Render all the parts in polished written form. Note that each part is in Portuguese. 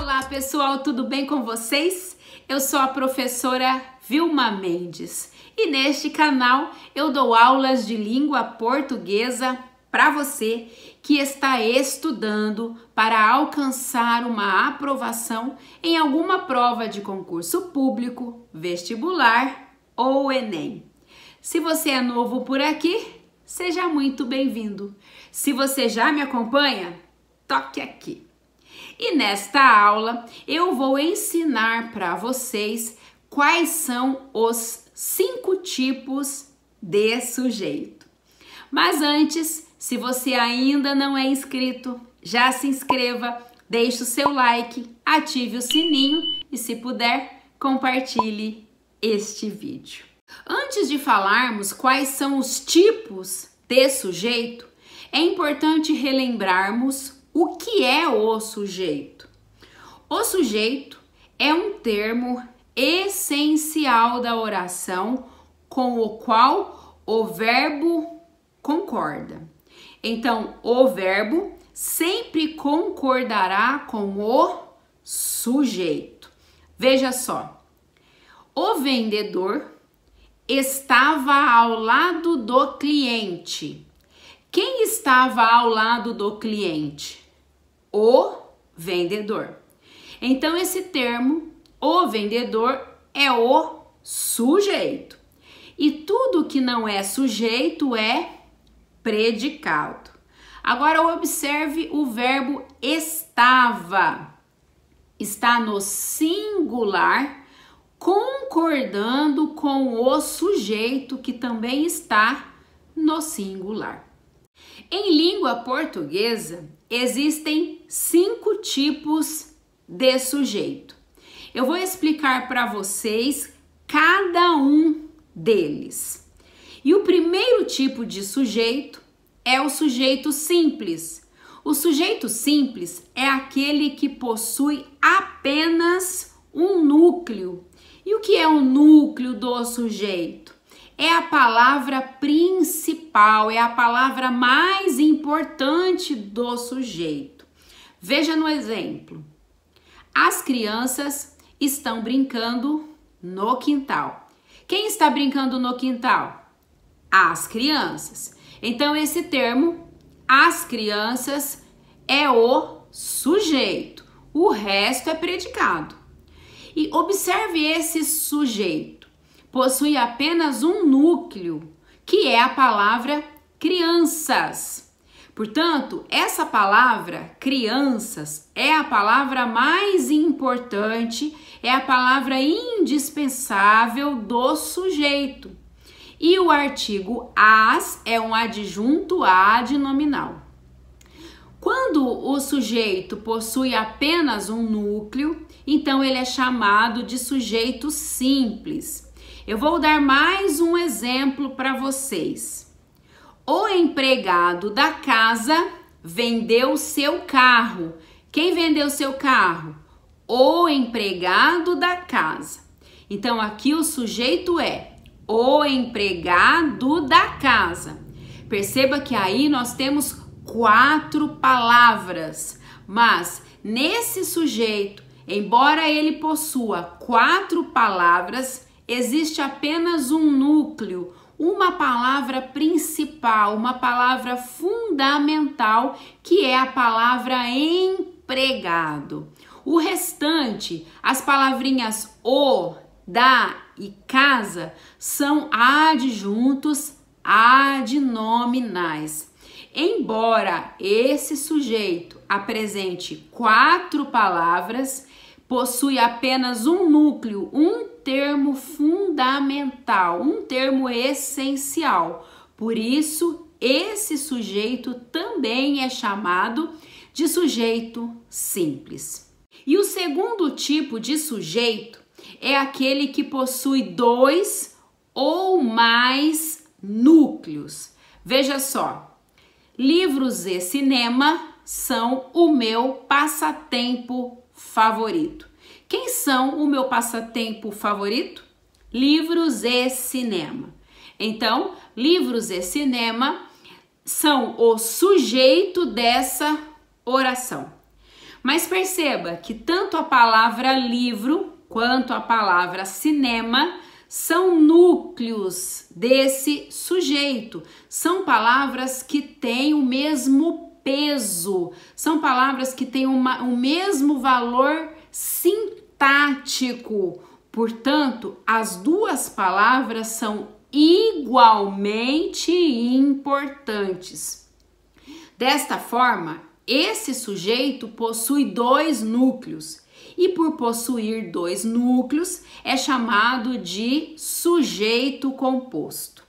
Olá pessoal, tudo bem com vocês? Eu sou a professora Vilma Mendes e neste canal eu dou aulas de língua portuguesa para você que está estudando para alcançar uma aprovação em alguma prova de concurso público, vestibular ou Enem. Se você é novo por aqui, seja muito bem-vindo. Se você já me acompanha, toque aqui. E nesta aula eu vou ensinar para vocês quais são os 5 tipos de sujeito. Mas antes, se você ainda não é inscrito, já se inscreva, deixe o seu like, ative o sininho e, se puder, compartilhe este vídeo. Antes de falarmos quais são os tipos de sujeito, é importante relembrarmos o que é o sujeito. O sujeito é um termo essencial da oração com o qual o verbo concorda. Então, o verbo sempre concordará com o sujeito. Veja só, o vendedor estava ao lado do cliente. Quem estava ao lado do cliente? O vendedor. Então, esse termo, o vendedor, é o sujeito. E tudo que não é sujeito é predicado. Agora, observe o verbo estava. Está no singular, concordando com o sujeito que também está no singular. Em língua portuguesa, existem 5 tipos de sujeito. Eu vou explicar para vocês cada um deles. E o primeiro tipo de sujeito é o sujeito simples. O sujeito simples é aquele que possui apenas um núcleo. E o que é o núcleo do sujeito? É a palavra principal, é a palavra mais importante do sujeito. Veja no exemplo. As crianças estão brincando no quintal. Quem está brincando no quintal? As crianças. Então, esse termo, as crianças, é o sujeito. O resto é predicado. E observe esse sujeito. Possui apenas um núcleo, que é a palavra crianças. Portanto, essa palavra crianças é a palavra mais importante, é a palavra indispensável do sujeito. E o artigo as é um adjunto ad nominal. Quando o sujeito possui apenas um núcleo, então ele é chamado de sujeito simples. Eu vou dar mais um exemplo para vocês. O empregado da casa vendeu seu carro. Quem vendeu seu carro? O empregado da casa. Então, aqui o sujeito é o empregado da casa. Perceba que aí nós temos 4 palavras, mas nesse sujeito, embora ele possua 4 palavras, existe apenas um núcleo, uma palavra principal, uma palavra fundamental, que é a palavra empregado. O restante, as palavrinhas o, da e casa, são adjuntos adnominais. Embora esse sujeito apresente 4 palavras, possui apenas um núcleo, um termo fundamental, um termo essencial. Por isso, esse sujeito também é chamado de sujeito simples. E o segundo tipo de sujeito é aquele que possui 2 ou mais núcleos. Veja só, livros e cinema são o meu passatempo favorito. Quem são o meu passatempo favorito? Livros e cinema. Então, livros e cinema são o sujeito dessa oração. Mas perceba que tanto a palavra livro quanto a palavra cinema são núcleos desse sujeito. São palavras que têm o mesmo peso, são palavras que têm o mesmo valor sintático. Portanto, as duas palavras são igualmente importantes. Desta forma, esse sujeito possui dois núcleos e por possuir dois núcleos é chamado de sujeito composto.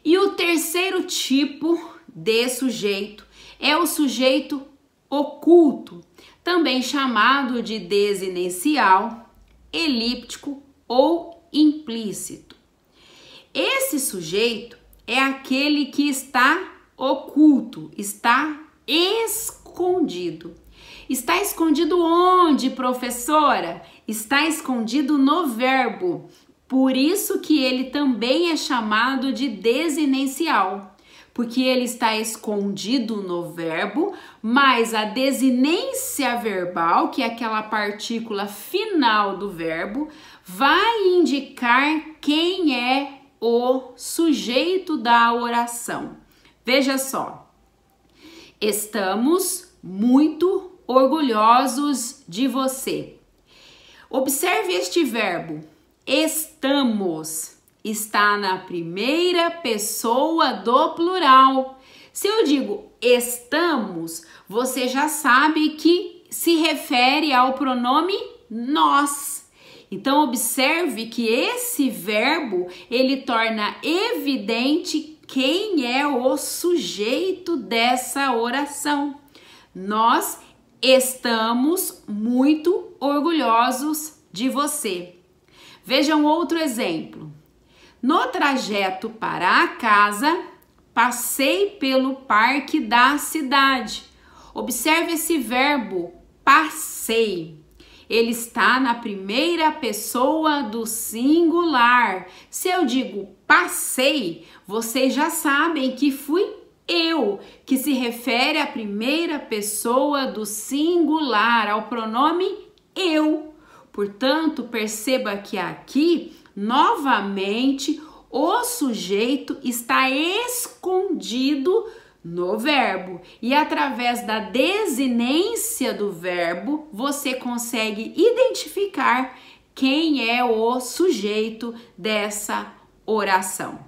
E o terceiro tipo de sujeito é o sujeito oculto, também chamado de desinencial, elíptico ou implícito. Esse sujeito é aquele que está oculto, está escondido. Está escondido onde, professora? Está escondido no verbo. Por isso que ele também é chamado de desinencial, porque ele está escondido no verbo, mas a desinência verbal, que é aquela partícula final do verbo, vai indicar quem é o sujeito da oração. Veja só, estamos muito orgulhosos de você. Observe este verbo, estamos, está na primeira pessoa do plural. Se eu digo estamos, você já sabe que se refere ao pronome nós. Então observe que esse verbo, ele torna evidente quem é o sujeito dessa oração. Nós estamos muito orgulhosos de você. Vejam outro exemplo. No trajeto para a casa, passei pelo parque da cidade. Observe esse verbo, passei. Ele está na primeira pessoa do singular. Se eu digo passei, vocês já sabem que fui eu, que se refere à primeira pessoa do singular, ao pronome eu. Portanto, perceba que aqui, novamente, o sujeito está escondido no verbo. E através da desinência do verbo, você consegue identificar quem é o sujeito dessa oração.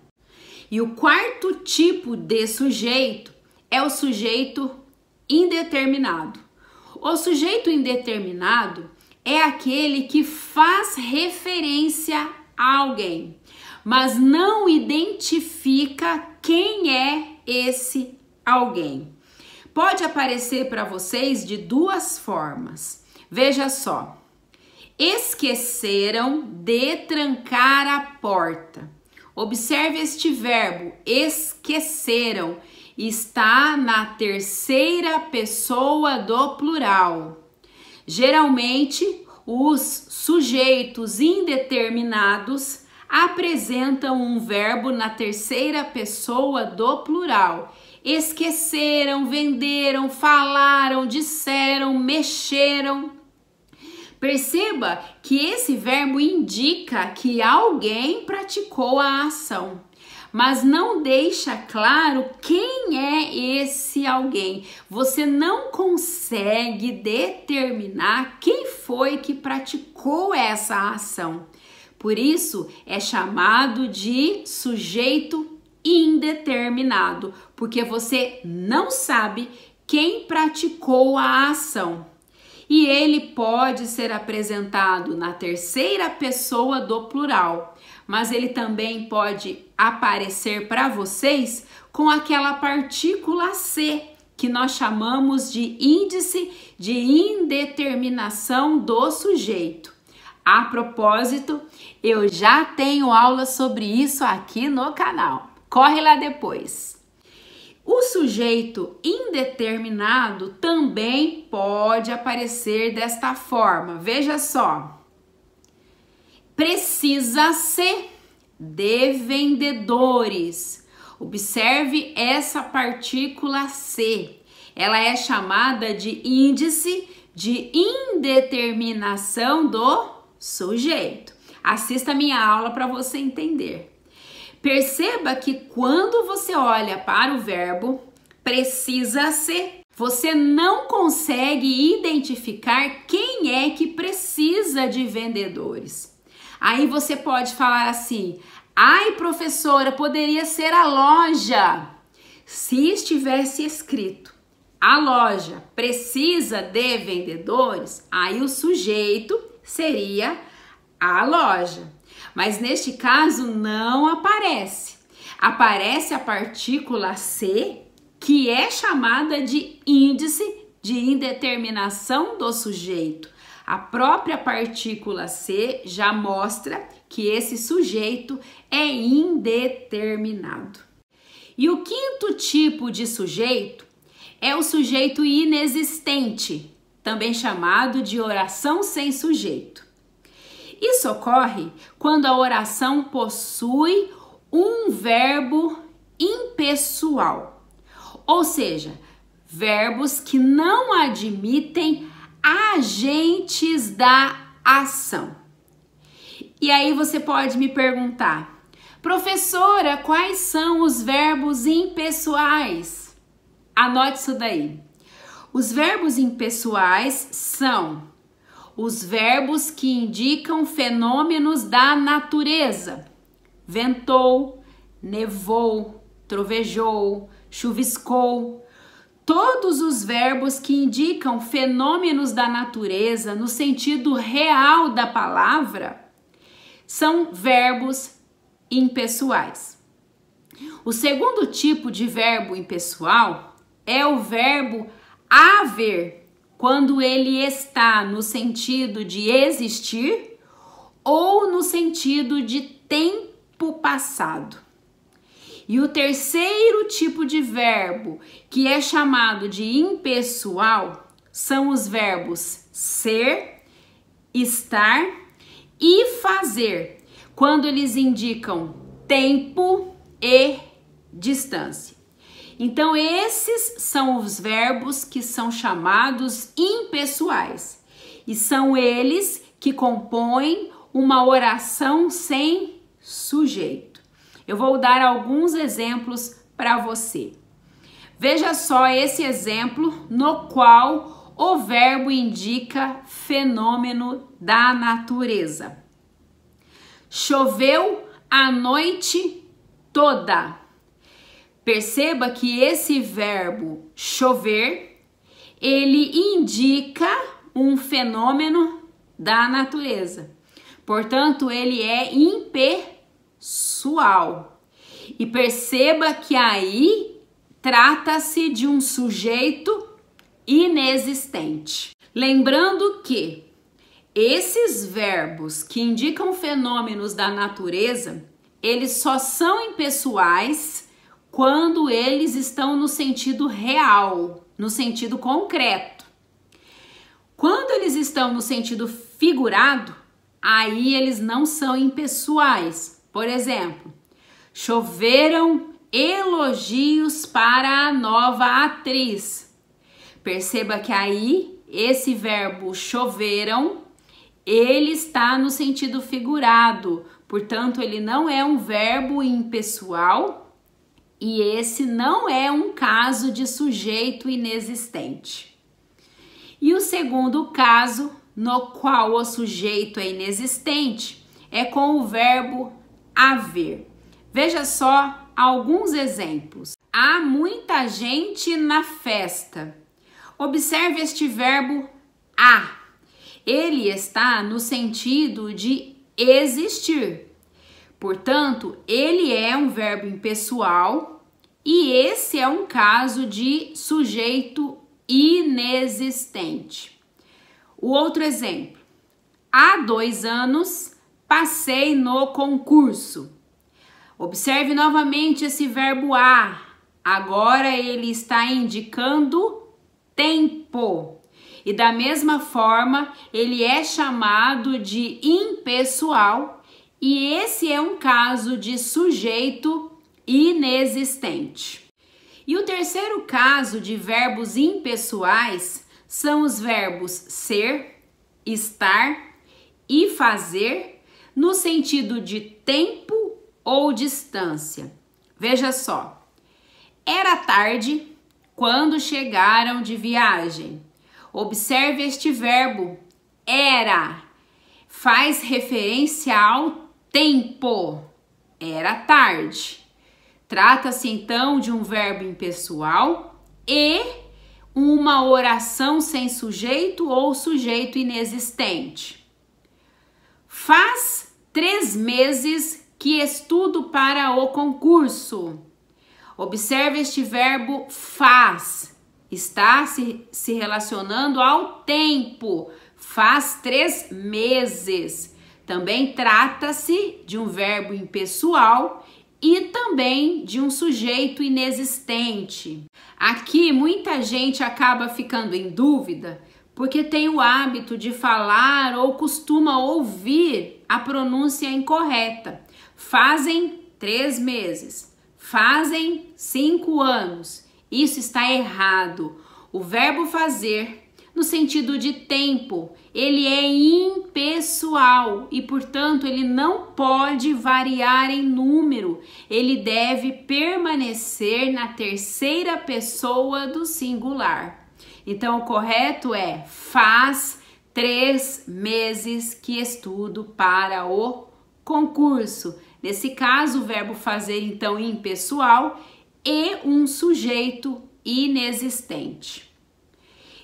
E o quarto tipo de sujeito é o sujeito indeterminado. O sujeito indeterminado é aquele que faz referência a alguém, mas não identifica quem é esse alguém. Pode aparecer para vocês de duas formas. Veja só. Esqueceram de trancar a porta. Observe este verbo, esqueceram, está na terceira pessoa do plural. Geralmente, os sujeitos indeterminados apresentam um verbo na terceira pessoa do plural. Esqueceram, venderam, falaram, disseram, mexeram. Perceba que esse verbo indica que alguém praticou a ação, mas não deixa claro quem é esse alguém. Você não consegue determinar quem foi que praticou essa ação. Por isso é chamado de sujeito indeterminado, porque você não sabe quem praticou a ação. E ele pode ser apresentado na terceira pessoa do plural, mas ele também pode aparecer para vocês com aquela partícula C, que nós chamamos de índice de indeterminação do sujeito. A propósito, eu já tenho aula sobre isso aqui no canal. Corre lá depois. O sujeito indeterminado também pode aparecer desta forma. Veja só. Precisa-se de vendedores. Observe essa partícula C. ela é chamada de índice de indeterminação do sujeito. Assista a minha aula para você entender. Perceba que quando você olha para o verbo precisa ser, você não consegue identificar quem é que precisa de vendedores. Aí você pode falar assim: ai, professora, poderia ser a loja. Se estivesse escrito a loja precisa de vendedores, aí o sujeito seria a loja. Mas neste caso não aparece. Aparece a partícula C, que é chamada de índice de indeterminação do sujeito. A própria partícula C já mostra que esse sujeito é indeterminado. E o quinto tipo de sujeito é o sujeito inexistente, também chamado de oração sem sujeito. Isso ocorre quando a oração possui um verbo impessoal, ou seja, verbos que não admitem agentes da ação. E aí você pode me perguntar: professora, quais são os verbos impessoais? Anote isso daí. Os verbos impessoais são os verbos que indicam fenômenos da natureza. Ventou, nevou, trovejou, chuviscou. Todos os verbos que indicam fenômenos da natureza no sentido real da palavra são verbos impessoais. O segundo tipo de verbo impessoal é o verbo haver, quando ele está no sentido de existir ou no sentido de tempo passado. E o terceiro tipo de verbo, que é chamado de impessoal, são os verbos ser, estar e fazer, quando eles indicam tempo e distância. Então, esses são os verbos que são chamados impessoais e são eles que compõem uma oração sem sujeito. Eu vou dar alguns exemplos para você. Veja só esse exemplo no qual o verbo indica fenômeno da natureza. Choveu a noite toda. Perceba que esse verbo chover, ele indica um fenômeno da natureza. Portanto, ele é impessoal. E perceba que aí trata-se de um sujeito inexistente. Lembrando que esses verbos que indicam fenômenos da natureza, eles só são impessoais quando eles estão no sentido real, no sentido concreto. Quando eles estão no sentido figurado, aí eles não são impessoais. Por exemplo, choveram elogios para a nova atriz. Perceba que aí esse verbo choveram, ele está no sentido figurado, portanto ele não é um verbo impessoal e esse não é um caso de sujeito inexistente. E o segundo caso, no qual o sujeito é inexistente, é com o verbo haver. Veja só alguns exemplos. Há muita gente na festa. Observe este verbo há. Ele está no sentido de existir. Portanto, ele é um verbo impessoal e esse é um caso de sujeito inexistente. O outro exemplo. Há 2 anos passei no concurso. Observe novamente esse verbo há. Agora ele está indicando tempo. E da mesma forma, ele é chamado de impessoal e esse é um caso de sujeito inexistente. E o terceiro caso de verbos impessoais são os verbos ser, estar e fazer no sentido de tempo ou distância. Veja só. Era tarde quando chegaram de viagem. Observe este verbo, era. Faz referência ao tempo. Era tarde. Trata-se então de um verbo impessoal e uma oração sem sujeito ou sujeito inexistente. Faz 3 meses que estudo para o concurso. Observe este verbo faz. Está se relacionando ao tempo. Faz 3 meses. Também trata-se de um verbo impessoal e também de um sujeito inexistente. Aqui muita gente acaba ficando em dúvida porque tem o hábito de falar ou costuma ouvir a pronúncia incorreta. Fazem 3 meses, fazem 5 anos. Isso está errado. O verbo fazer, no sentido de tempo, ele é impessoal e, portanto, ele não pode variar em número. Ele deve permanecer na terceira pessoa do singular. Então, o correto é faz 3 meses que estudo para o concurso. Nesse caso, o verbo fazer, então, impessoal e um sujeito inexistente.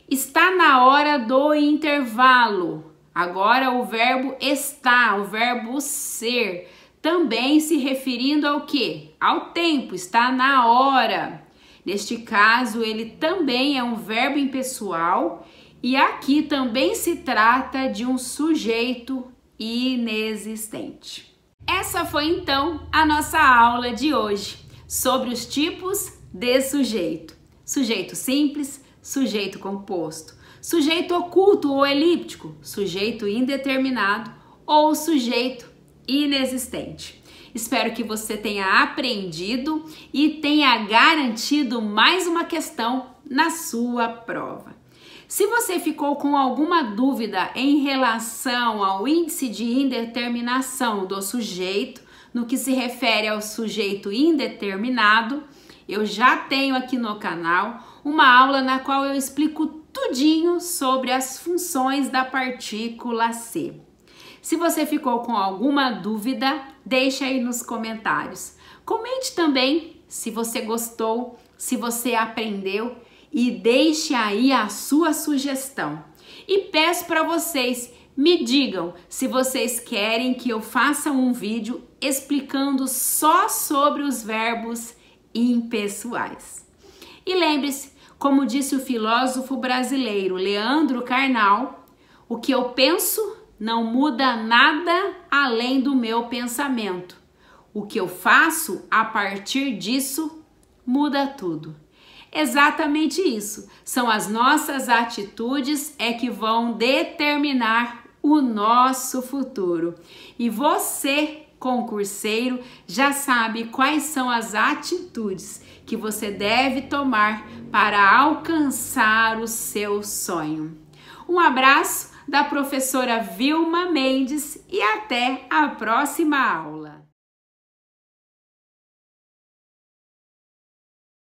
Está na hora do intervalo. Agora o verbo está, o verbo ser, também se referindo ao quê? Ao tempo, está na hora. Neste caso, ele também é um verbo impessoal e aqui também se trata de um sujeito inexistente. Essa foi então a nossa aula de hoje sobre os tipos de sujeito. Sujeito simples, sujeito composto, sujeito oculto ou elíptico, sujeito indeterminado ou sujeito inexistente. Espero que você tenha aprendido e tenha garantido mais uma questão na sua prova. Se você ficou com alguma dúvida em relação ao índice de indeterminação do sujeito, no que se refere ao sujeito indeterminado, eu já tenho aqui no canal uma aula na qual eu explico tudinho sobre as funções da partícula ser. Se você ficou com alguma dúvida, deixa aí nos comentários. Comente também se você gostou, se você aprendeu e deixe aí a sua sugestão. E peço para vocês, me digam se vocês querem que eu faça um vídeo explicando só sobre os verbos impessoais. E lembre-se, como disse o filósofo brasileiro Leandro Carnal, o que eu penso não muda nada além do meu pensamento. O que eu faço a partir disso muda tudo. Exatamente isso. São as nossas atitudes que vão determinar o nosso futuro. E você, concurseiro, já sabe quais são as atitudes que você deve tomar para alcançar o seu sonho. Um abraço da professora Vilma Mendes e até a próxima aula.